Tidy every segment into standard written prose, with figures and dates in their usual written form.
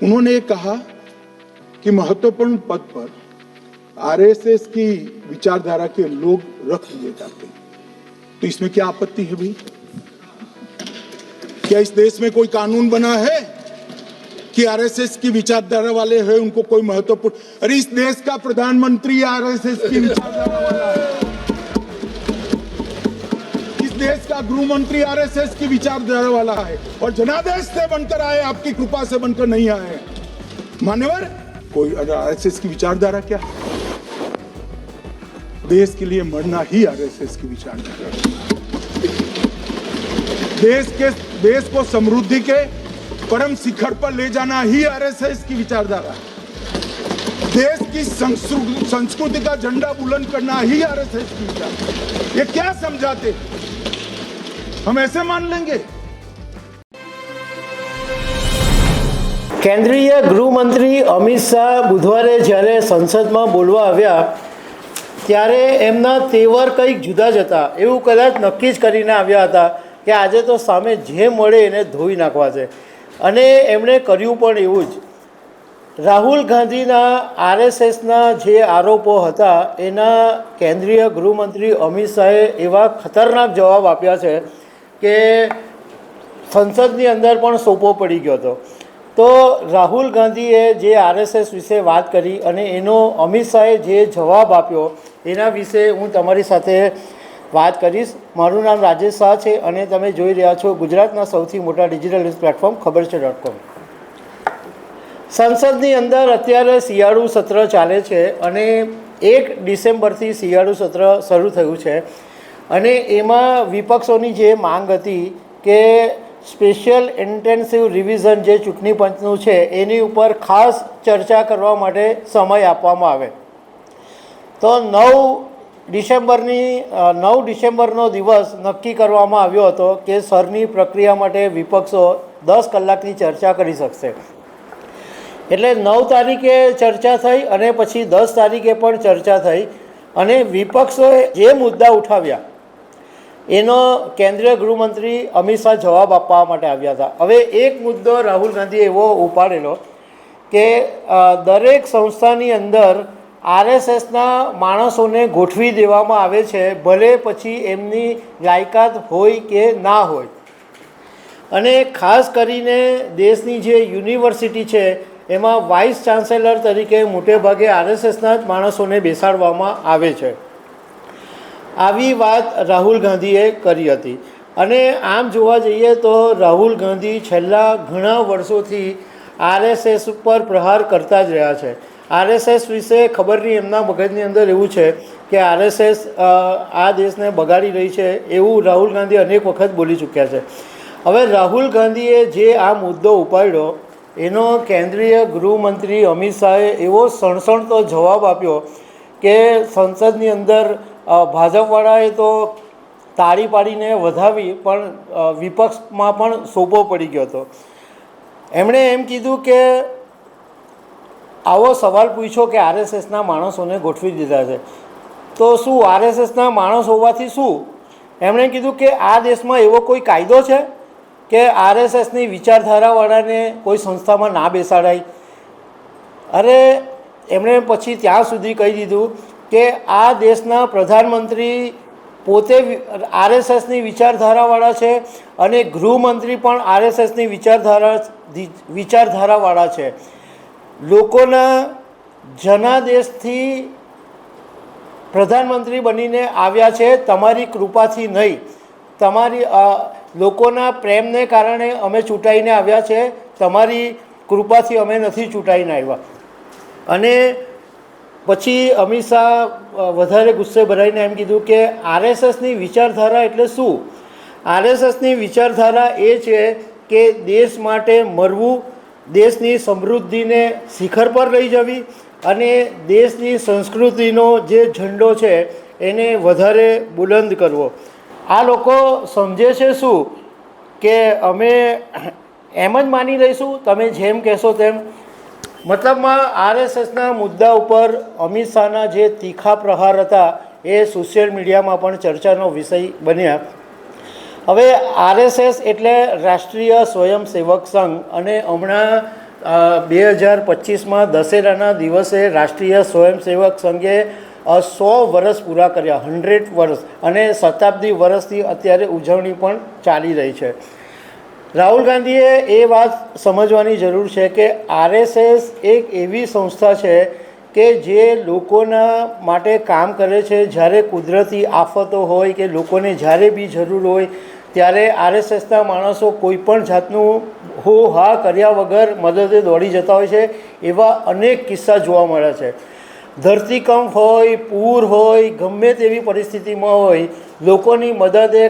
उन्होंने कहा कि महत्वपूर्ण पद पर आरएसएस की विचारधारा के लोग रख लिए जाते हैं, तो इसमें क्या आपत्ति है भाई? क्या इस देश में कोई कानून बना है कि आरएसएस की विचारधारा वाले हैं उनको कोई महत्वपूर्ण? अरे इस देश का प्रधानमंत्री आरएसएस की विचारधारा वाला है, इस देश का गृह मंत्री आरएसएस की विचारधारा वाला है, और जनादेश से बनकर आए, आपकी कृपा से बनकर नहीं आए। मान्यवर, कोई आरएसएस की विचारधारा क्या? देश के लिए मरना ही आरएसएस की विचारधारा है। देश को समृद्धि के परम शिखर पर ले जाना ही आरएसएस की विचारधारा है। देश की संस्कृति का झंडा बुलंद करना ही आरएसएस की विचारधारा। ये क्या समझाते? हम ऐसे मान लेंगे? केंद्रीय गृहमंत्री अमित शाह बुधवारे જ્યારે સંસદમાં બોલવા આવ્યા ત્યારે એમના તેવર કંઈક જુદા જ હતા, એવું કદાચ નક્કી જ કરીને આવ્યા હતા કે આજે તો સામે જે મળે એને ધોઈ નાખવા છે, અને એમણે કર્યું પણ એવું જ. રાહુલ ગાંધીના આરએસએસના જે આરોપો હતા એના કેન્દ્રીય ગૃહમંત્રી અમિત શાહે એવા ખતરનાક જવાબ આપ્યા છે કે સંસદની અંદર પણ સોપો પડી ગયો હતો. તો રાહુલ ગાંધીએ જે આરએસએસ વિશે વાત કરી અને એનો અમિત શાહે જે જવાબ આપ્યો એના વિશે હું તમારી સાથે વાત કરીશ. મારું નામ રાજેશ શાહ છે અને તમે જોઈ રહ્યા છો ગુજરાતના સૌથી મોટા ડિજિટલ ન્યૂઝ પ્લેટફોર્મ ખબરછે.com. સંસદની અંદર અત્યારે શિયાળુ સત્ર ચાલે છે અને 1 ડિસેમ્બરથી શિયાળુ સત્ર શરૂ થયું છે, અને એમાં વિપક્ષોની જે માંગ હતી કે સ્પેશિયલ ઇન્ટેન્સિવ રિવિઝન જે ચૂંટણી પંચનું છે એની ઉપર ખાસ ચર્ચા કરવા માટે સમય આપવામાં આવે. તો 9 ડિસેમ્બરનો દિવસ નક્કી કરવામાં આવ્યો હતો કે સરની પ્રક્રિયા માટે વિપક્ષો 10 કલાકની ચર્ચા કરી શકશે. એટલે 9 તારીખે ચર્ચા થઈ અને પછી 10 તારીખે પણ ચર્ચા થઈ, અને વિપક્ષોએ જે મુદ્દા ઉઠાવ્યા એનો કેન્દ્રીય ગૃહમંત્રી અમિત શાહ જવાબ આપવા માટે આવ્યા હતા. હવે એક મુદ્દો રાહુલ ગાંધીએ એવો ઉપાડેલો કે દરેક સંસ્થાની અંદર આરએસએસના માણસોને ગોઠવી દેવામાં આવે છે, ભલે પછી એમની લાયકાત હોય કે ના હોય. અને ખાસ કરીને દેશની જે યુનિવર્સિટી છે એમાં વાઇસ ચાન્સેલર તરીકે મોટે ભાગે આરએસએસના જ માણસોને બેસાડવામાં આવે છે. આવી વાત રાહુલ ગાંધીએ કરી હતી. અને આમ જોવા જઈએ તો રાહુલ ગાંધી છેલ્લા ઘણા વર્ષોથી આરએસએસ ઉપર પ્રહાર કરતા જ રહ્યા છે. આરએસએસ વિશે ખબર નહીં એમના મગજની અંદર એવું છે કે આરએસએસ આ દેશને બગાડી રહી છે, એવું રાહુલ ગાંધી અનેક વખત બોલી ચૂક્યા છે. હવે રાહુલ ગાંધીએ જે આ મુદ્દો ઉપાડ્યો એનો કેન્દ્રીય ગૃહમંત્રી અમિત શાહે એવો સણસણતો જવાબ આપ્યો કે સંસદની અંદર ભાજપવાળાએ તો તાળી પાડીને વધાવી, પણ વિપક્ષમાં પણ સોપો પડી ગયો હતો. એમણે એમ કીધું કે આવો સવાલ પૂછ્યો કે આરએસએસના માણસોને ગોઠવી દીધા છે, તો શું આરએસએસના માણસ હોવાથી શું? એમણે કીધું કે આ દેશમાં એવો કોઈ કાયદો છે કે આરએસએસની વિચારધારાવાળાને કોઈ સંસ્થામાં ના બેસાડાય? અરે એમણે પછી ત્યાં સુધી કહી દીધું કે આ દેશના પ્રધાનમંત્રી પોતે આરએસએસની વિચારધારાવાળા છે અને ગૃહમંત્રી પણ આરએસએસની વિચારધારાવાળા છે. લોકોના જનાદેશથી પ્રધાનમંત્રી બનીને આવ્યા છે, તમારી કૃપાથી નહીં. તમારી લોકોના પ્રેમને કારણે અમે ચૂંટાઈને આવ્યા છે, તમારી કૃપાથી અમે નથી ચૂંટાઈને આવ્યા. અને પછી અમિત શાહ વધારે ગુસ્સે ભરાઈને એમ કીધું કે આરએસએસની વિચારધારા એટલે શું? આરએસએસની વિચારધારા એ છે કે દેશ માટે મરવું, દેશની સમૃદ્ધિને શિખર પર લઈ જવી અને દેશની સંસ્કૃતિનો જે ઝંડો છે એને વધારે બુલંદ કરવો. આ લોકો સમજે છે શું કે અમે એમ જ માની લઈશું, તમે જેમ કહેશો તેમ? મતલબમાં આરએસએસના મુદ્દા ઉપર અમિત શાહના જે તીખા પ્રહાર હતા એ સોશિયલ મીડિયામાં પણ ચર્ચાનો વિષય બન્યા. હવે આરએસએસ એટલે રાષ્ટ્રીય સ્વયંસેવક સંઘ, અને હમણાં 2025માં દશેરાના દિવસે રાષ્ટ્રીય સ્વયંસેવક સંઘે 100 વર્ષ પૂરા કર્યા, 100 વર્ષ, અને શતાબ્દી વર્ષથી અત્યારે ઉજવણી પણ ચાલી રહી છે. રાહુલ ગાંધીએ એ વાત સમજવાની જરૂર છે કે આરએસએસ એક એવી સંસ્થા છે કે જે લોકોના માટે કામ કરે છે. જ્યારે કુદરતી આફતો હોય કે લોકોને જ્યારે બી જરૂર હોય ત્યારે આરએસએસના માણસો કોઈ પણ જાતનું હો હા કર્યા વગર મદદે દોડી જતા હોય છે. એવા અનેક કિસ્સા જોવા મળે છે. ધરતીકંપ હોય, પૂર હોય, ગમે તેવી પરિસ્થિતિમાં હોય, લોકોની મદદે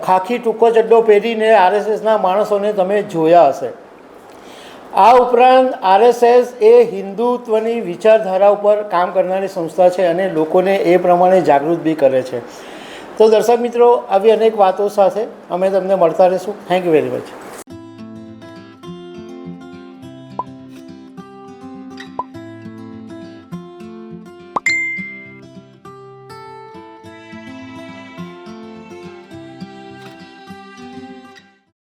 ખાખી ટૂંકો ચડ્ડો પહેરીને આરએસએસના માણસોને તમે જોયા હશે. આ ઉપરાંત આરએસએસ એ હિન્દુત્વની વિચારધારા ઉપર કામ કરનારી સંસ્થા છે અને લોકોને એ પ્રમાણે જાગૃત બી કરે છે. તો દર્શક મિત્રો, આવી અનેક વાતો સાથે અમે તમને મળતા રહીશું. Thank you very much.